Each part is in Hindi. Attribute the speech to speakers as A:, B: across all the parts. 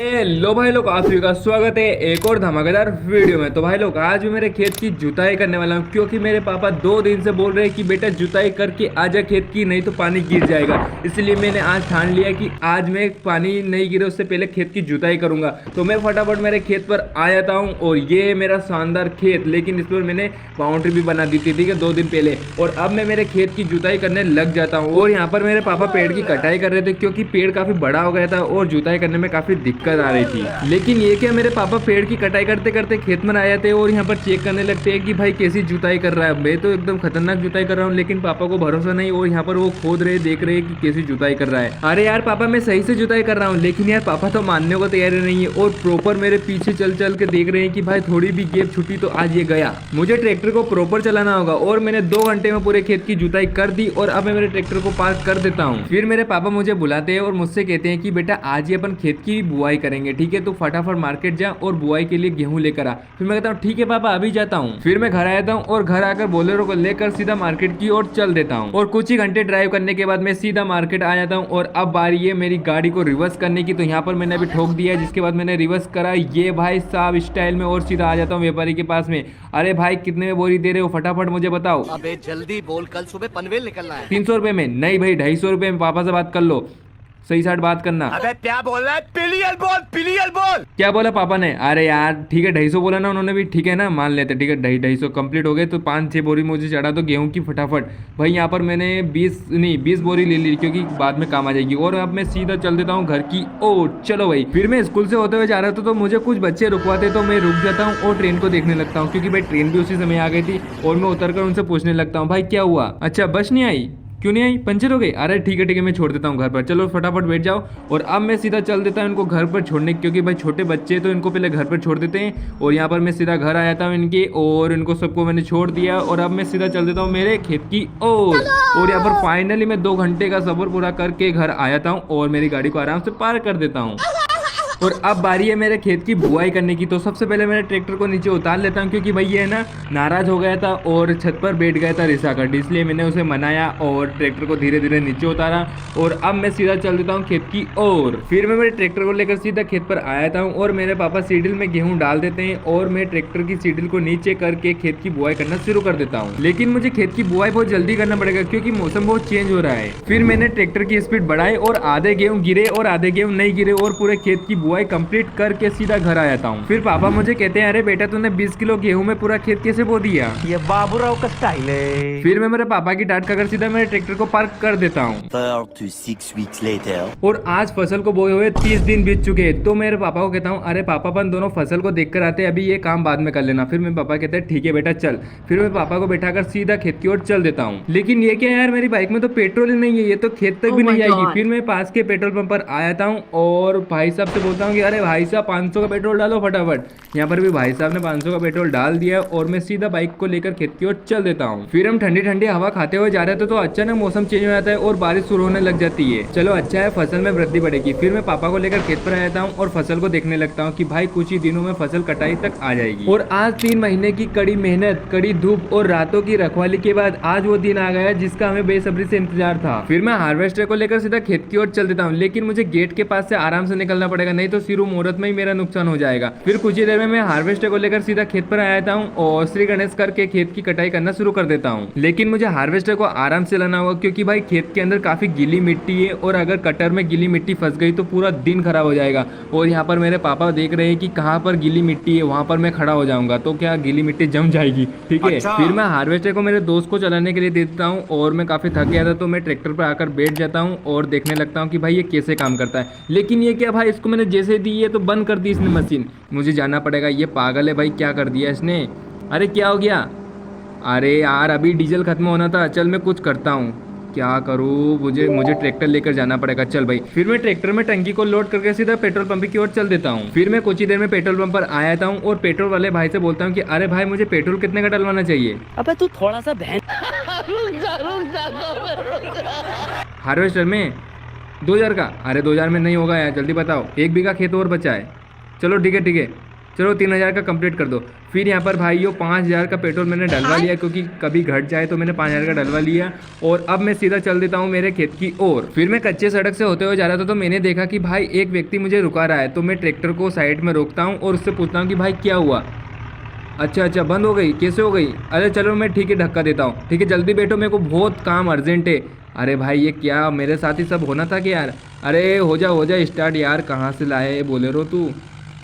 A: लो भाई लोग, आप सभी का स्वागत है एक और धमाकेदार वीडियो में। तो भाई लोग, आज मैं मेरे खेत की जुताई करने वाला हूँ, क्योंकि मेरे पापा 2 दिन से बोल रहे हैं कि बेटा जुताई करके आजा खेत की, नहीं तो पानी गिर जाएगा। इसलिए मैंने आज ठान लिया कि आज मैं पानी नहीं गिरे उससे पहले खेत की जुताई करूंगा। तो मैं फटाफट मेरे खेत पर आ जाता हूँ। और ये मेरा शानदार खेत, लेकिन इस पर मैंने बाउंड्री भी बना दी थी, ठीक है, 2 दिन पहले। और अब मैं मेरे खेत की जुताई करने लग जाता हूँ। और यहाँ पर मेरे पापा पेड़ की कटाई कर रहे थे, क्योंकि पेड़ काफी बड़ा हो गया था और जुताई करने में काफी दिक्कत आ रही थी। लेकिन ये क्या, मेरे पापा पेड़ की कटाई करते करते खेत में आ जाते हैं और यहाँ पर चेक करने लगते हैं कि भाई कैसी जुताई कर रहा है। मैं तो एकदम खतरनाक जुताई कर रहा हूँ, लेकिन पापा को भरोसा नहीं। और यहाँ पर वो खोद रहे, देख रहे कि कैसी जुताई कर रहा है। अरे यार पापा, मैं सही से जुताई कर रहा हूँ, लेकिन यार पापा तो मानने को तैयार नहीं है और प्रॉपर मेरे पीछे चल चल के देख रहे हैं कि भाई थोड़ी भी गैप छुटी तो आज ये गया। मुझे ट्रैक्टर को प्रॉपर चलाना होगा। और मैंने 2 घंटे में पूरे खेत की जुताई कर दी और अब मैं मेरे ट्रैक्टर को पार्क कर देता हूँ। फिर मेरे पापा मुझे बुलाते हैं और मुझसे कहते हैं कि बेटा आज ही अपन खेत की बुआई करेंगे, ठीक है, तो फटाफट मार्केट जा और बुआई के लिए गेहूं लेकर आ। फिर मैं कहता हूँ ठीक है पापा, अभी जाता हूँ। फिर मैं घर आया हूँ और घर आकर बोलेरो को लेकर सीधा मार्केट की ओर चल देता हूँ। और कुछ ही घंटे ड्राइव करने के बाद मैं सीधा मार्केट आ जाता हूँ। और अब बारी है मेरी गाड़ी को रिवर्स करने की। तो यहाँ पर मैंने अभी ठोक दिया, जिसके बाद मैंने रिवर्स करा ये भाई साहब स्टाइल में, और सीधा आ जाता हूँ व्यापारी के पास में। अरे भाई कितने में बोरी दे रहे हो, फटाफट मुझे बताओ।
B: अबे जल्दी बोल, कल सुबह पनवेल निकलना है।
A: 300 रुपये में? नहीं भाई, 250 रुपये में। पापा से बात कर लो, सही साठ बात करना।
B: अबे क्या बोल रहा है? पिलियल बोल, पिलियल बोल।
A: क्या बोला पापा ने? अरे यार ठीक है, 250 बोला ना उन्होंने भी, ठीक है ना, मान लेते, ठीक है। 250 कंप्लीट हो गए तो 5-6 बोरी मुझे चढ़ा दो गेहूं की फटाफट। भाई यहाँ पर मैंने 20 बोरी ले ली, क्योंकि बाद में काम आ जाएगी। और अब मैं सीधा चल देता हूँ घर की ओर। चलो भाई, फिर मैं स्कूल से होते हुए जा रहा था तो मुझे कुछ बच्चे रुकवाते, तो मैं रुक जाता हूँ और ट्रेन को देखने लगता हूँ, क्योंकि भाई ट्रेन भी उसी समय आ गई थी। और मैं उतर कर उनसे पूछने लगता हूँ भाई क्या हुआ, अच्छा बस नहीं आई, क्यों नहीं आई, पंचर हो गई? अरे ठीक है मैं छोड़ देता हूँ घर पर, चलो फटाफट बैठ जाओ। और अब मैं सीधा चल देता हूँ इनको घर पर छोड़ने, क्योंकि भाई छोटे बच्चे तो इनको पहले घर पर छोड़ देते हैं। और यहाँ पर मैं सीधा घर आ जाता हूँ इनके, और इनको सबको मैंने छोड़ दिया। और अब मैं सीधा चल देता हूँ मेरे खेत की ओर। और यहाँ पर फाइनली मैं 2 घंटे का सफर पूरा करके घर आ जाता हूँ और मेरी गाड़ी को आराम से पार्क कर देता हूँ। और अब बारी है मेरे खेत की बुआई करने की। तो सबसे पहले मैंने ट्रैक्टर को नीचे उतार लेता हूँ, क्योंकि भाई ये है ना नाराज हो गया था और छत पर बैठ गया था रिसा कर, इसलिए मैंने उसे मनाया और ट्रैक्टर को धीरे धीरे नीचे उतारा। और अब मैं सीधा चल देता हूँ खेत की ओर। फिर मैं मेरे ट्रैक्टर को लेकर सीधा खेत पर आया था और मेरे पापा सीडिल में गेहूं डाल देते हैं और मैं ट्रैक्टर की सीडिल को नीचे करके खेत की बुआई करना शुरू कर देता हूँ। लेकिन मुझे खेत की बुआई बहुत जल्दी करना पड़ेगा, क्योंकि मौसम बहुत चेंज हो रहा है। फिर मैंने ट्रैक्टर की स्पीड बढ़ाई और आधे गेहूं गिरे और आधे गेहूं नहीं गिरे, और पूरे खेत की बुआई कंप्लीट करके सीधा घर आ जाता हूँ। फिर पापा मुझे कहते हैं अरे बेटा तूने 20 किलो गेहूं में पूरा खेत कैसे बो दिया?
B: ये बाबूराव का स्टाइल है।
A: फिर मैं मेरे पापा की डांट खाकर सीधा मेरे ट्रैक्टर को पार्क कर देता हूँ।
C: 4 to 6 weeks later.
A: और आज फसल को बोए हुए 30 दिन बीत चुके हैं। तो मेरे पापा को कहता हूँ अरे पापा अपन दोनों फसल को देखकर आते हैं, अभी ये काम बाद में कर लेना। फिर मेरे पापा कहते हैं ठीक है बेटा चल। फिर मैं पापा को बैठाकर सीधा खेत की ओर चल देता हूँ। लेकिन ये क्या यार, मेरी बाइक में तो पेट्रोल ही नहीं है, ये तो खेत तक भी नहीं जाएगी। फिर मैं पास के पेट्रोल पंप पर आ जाता हूँ और भाई साहब से बोलता हूँ कि अरे भाई साहब 500 का पेट्रोल डालो फटाफट। यहाँ पर भी भाई साहब ने 500 का पेट्रोल डाल दिया और मैं सीधा बाइक को लेकर खेत की ओर चल देता हूँ। फिर हम ठंडी ठंडी हवा खाते हुए जा रहे थे तो अचानक मौसम चेंज हो जाता है और बारिश शुरू होने लग जाती है। चलो अच्छा है, फसल में वृद्धि बढ़ेगी। फिर मैं पापा को लेकर खेत पर आ जाता हूँ और फसल को देखने लगता हूँ कि भाई कुछ ही दिनों में फसल कटाई तक आ जाएगी। और आज 3 महीने की कड़ी मेहनत, कड़ी धूप और रातों की रखवाली के बाद आज वो दिन आ गया जिसका हमें बेसब्री से इंतजार था। फिर मैं हार्वेस्टर को लेकर सीधा खेत की ओर चल देता हूँ, लेकिन मुझे गेट के पास से आराम से निकलना पड़ेगा, नहीं तो सिरू मुहूर्त में ही मेरा नुकसान हो जाएगा। फिर कुछ ही देर में मैं हार्वेस्टर को लेकर सीधा खेत पर आ जाता हूँ और श्री गणेश करके खेत की कटाई करना शुरू कर देता हूँ। लेकिन मुझे हार्वेस्टर को आराम से लाना होगा, क्योंकि भाई खेत के अंदर काफी गीली मिट्टी है और अगर कटर में गीली मिट्टी फंस गई तो पूरा दिन खराब हो जाएगा। और यहाँ पर मेरे पापा देख रहे हैं कि कहाँ पर गीली मिट्टी है, वहां पर मैं खड़ा हो जाऊंगा तो क्या गीली मिट्टी जम जाएगी, ठीक है।
B: अच्छा।
A: फिर मैं हार्वेस्टर को मेरे दोस्त को चलाने के लिए दे देता हूँ और मैं काफी थक गया था तो मैं ट्रैक्टर पर आकर बैठ जाता हूँ और देखने लगता हूँ कि भाई ये कैसे काम करता है। लेकिन ये क्या भाई, इसको मैंने जैसे दी है तो बंद कर दी इसने मशीन। मुझे जाना पड़ेगा, ये पागल है भाई, क्या कर दिया इसने? अरे क्या हो गया? अरे यार अभी डीजल खत्म होना था, चल मैं कुछ करता हूँ, क्या करूँ, मुझे ट्रैक्टर लेकर जाना पड़ेगा। चल भाई, फिर मैं ट्रैक्टर में टंकी को लोड करके सीधा पेट्रोल पंप की ओर चल देता हूँ। फिर मैं कुछ ही देर में पेट्रोल पंप पर आ जाता हूँ और पेट्रोल वाले भाई से बोलता हूँ कि अरे भाई मुझे पेट्रोल कितने का डलवाना चाहिए?
B: अबे तू थोड़ा सा बहन।
A: हार्वेस्टर में 2000 का? अरे 2000 में नहीं होगा यार, जल्दी बताओ, 1 बीघा खेत और बचा है। चलो ठीक है चलो 3000 का कंप्लीट कर दो। फिर यहाँ पर भाइयों 5000 का पेट्रोल मैंने डलवा लिया, क्योंकि कभी घट जाए तो मैंने 5000 का डलवा लिया। और अब मैं सीधा चल देता हूँ मेरे खेत की ओर। फिर मैं कच्चे सड़क से होते हुए जा रहा था, तो मैंने देखा कि भाई एक व्यक्ति मुझे रुका रहा है। तो मैं ट्रैक्टर को साइड में रोकता हूँ और उससे पूछता हूँ कि भाई क्या हुआ। अच्छा बंद हो गई, कैसे हो गई? अरे चलो मैं ठीक है धक्का देता हूँ। ठीक है जल्दी बैठो, मेरे को बहुत काम अर्जेंट है। अरे भाई ये क्या मेरे साथ ही सब होना था कि यार। अरे हो जा स्टार्ट यार, कहाँ से लाए बोलेरो तू?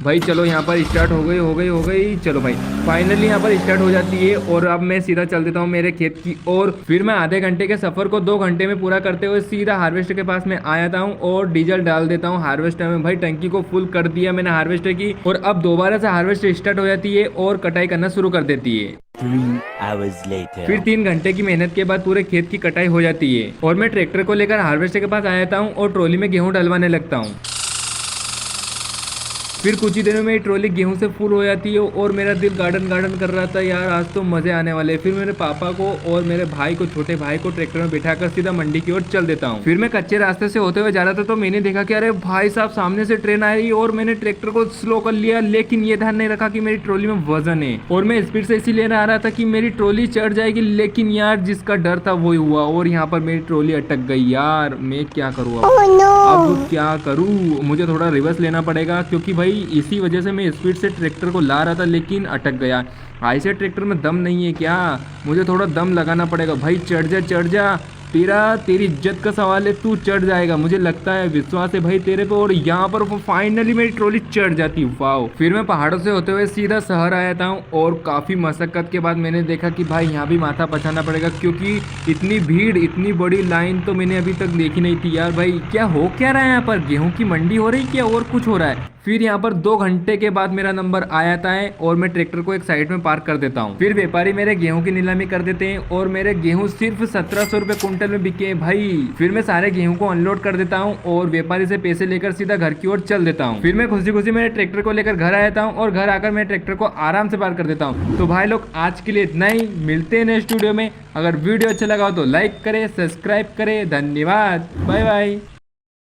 A: भाई चलो यहाँ पर स्टार्ट हो गई। चलो भाई फाइनली यहाँ पर स्टार्ट हो जाती है। और अब मैं सीधा चल देता हूँ मेरे खेत की ओर। फिर मैं आधे घंटे के सफ़र को 2 घंटे में पूरा करते हुए सीधा हार्वेस्टर के पास में आ जाता हूँ और डीजल डाल देता हूँ हार्वेस्टर में। भाई टंकी को फुल कर दिया मैंने हार्वेस्टर की, और अब दोबारा से हार्वेस्टर स्टार्ट हो जाती है और कटाई करना शुरू कर देती है।
C: 3 hours later.
A: फिर 3 घंटे की मेहनत के बाद पूरे खेत की कटाई हो जाती है और मैं ट्रैक्टर को लेकर हार्वेस्टर के पास आ जाता हूँ और ट्रॉली में गेहूँ डलवाने लगता हूँ। फिर कुछ ही दिनों में ट्रॉली गेहूं से फुल हो जाती है और मेरा दिल गार्डन कर रहा था यार, आज तो मजे आने वाले। फिर मेरे पापा को और मेरे भाई को, छोटे भाई को ट्रैक्टर में बिठाकर सीधा मंडी की ओर चल देता हूँ। फिर मैं कच्चे रास्ते से होते हुए जा रहा था, तो मैंने देखा कि अरे भाई साहब सामने से ट्रेन आ रही, और मैंने ट्रैक्टर को स्लो कर लिया। लेकिन ये ध्यान नहीं रखा कि मेरी ट्रॉली में वजन है, और मैं स्पीड से इसीलिए आ रहा था कि मेरी ट्रॉली चढ़ जाएगी। लेकिन यार जिसका डर था वही हुआ, और यहाँ पर मेरी ट्रॉली अटक गई। यार मैं क्या करूँ अब क्या करूँ? मुझे थोड़ा रिवर्स लेना पड़ेगा, क्योंकि भाई इसी वजह से मैं स्पीड से ट्रैक्टर को ला रहा था लेकिन अटक गया। ऐसे ट्रैक्टर में दम नहीं है क्या? मुझे थोड़ा दम लगाना पड़ेगा। भाई चढ़ जा, तेरी इज्जत का सवाल है, तू चढ़ जाएगा। मुझे लगता है, विश्वास है भाई तेरे पे। और यहाँ पर फाइनली मेरी ट्रॉली चढ़ जाती। वाओ। फिर मैं पहाड़ों से होते हुए सीधा शहर आया था, और काफ़ी मशक्कत के बाद मैंने देखा कि भाई यहाँ भी माथा पछाना पड़ेगा, क्योंकि इतनी भीड़, इतनी बड़ी लाइन तो मैंने अभी तक देखी नहीं थी यार। भाई क्या हो क्या रहा है यहाँ पर? गेहूँ की मंडी हो रही क्या और कुछ हो रहा है? फिर यहाँ पर 2 घंटे के बाद मेरा नंबर आ जाता है और मैं ट्रैक्टर को एक साइड में पार्क कर देता हूँ। फिर व्यापारी मेरे गेहूं की नीलामी कर देते हैं और मेरे गेहूं सिर्फ 1700 रुपए कुंटल में बिके भाई। फिर मैं सारे गेहूं को अनलोड कर देता हूँ और व्यापारी से पैसे लेकर सीधा घर की ओर चल देता हूँ। फिर मैं खुशी मेरे ट्रैक्टर को लेकर घर आ जाता हूँ और घर आकर मैं ट्रैक्टर को आराम से पार्क कर देता हूँ। तो भाई लोग आज के लिए इतना ही, मिलते हैं नेक्स्ट वीडियो में। अगर वीडियो अच्छा लगा हो तो लाइक करें, सब्सक्राइब करें। धन्यवाद, बाय बाय।